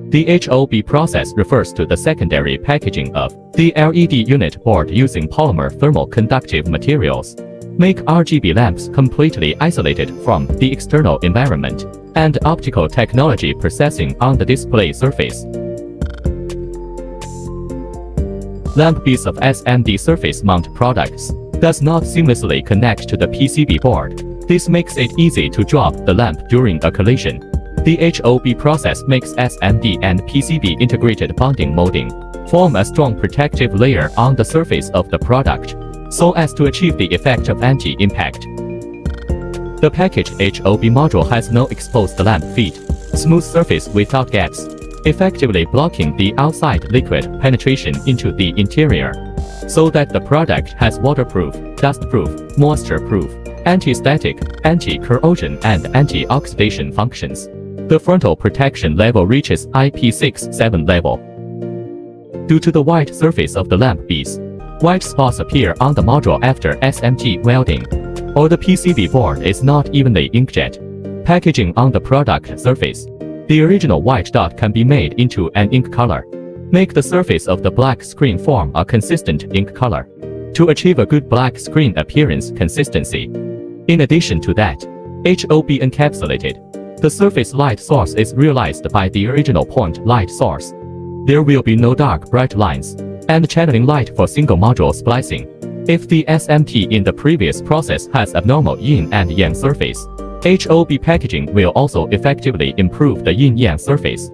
The ℎ𝕠𝐵 process refers to the secondary packaging of the LED unit board using polymer thermal conductive materials. Make RGB lamps completely isolated from the external environment, and optical technology processing on the display surface. Lamp base of SMD surface mount products does not seamlessly connect to the PCB board. This makes it easy to drop the lamp during a collision. The ℎ𝕠𝐵 process makes SMD and PCB integrated bonding molding form a strong protective layer on the surface of the product, so as to achieve the effect of anti-impact. The packaged ℎ𝕠𝐵 module has no exposed lamp feet, smooth surface without gaps, effectively blocking the outside liquid penetration into the interior, so that the product has waterproof, dustproof, moisture-proof, anti-static, anti-corrosion, and anti-oxidation functions. The frontal protection level reaches IP67 level. Due to the white surface of the lamp base, white spots appear on the module after SMT welding, or the PCB board is not evenly inkjet packaging on the product surface. The original white dot can be made into an ink color. Make the surface of the black screen form a consistent ink color to achieve a good black screen appearance consistency. In addition to that, ℎ𝕠𝐵 encapsulated. The surface light source is realized by the original point light source. There will be no dark bright lines and channeling light for single module splicing. If the SMT in the previous process has abnormal yin and yang surface, ℎ𝕠𝐵 packaging will also effectively improve the yin-yang surface.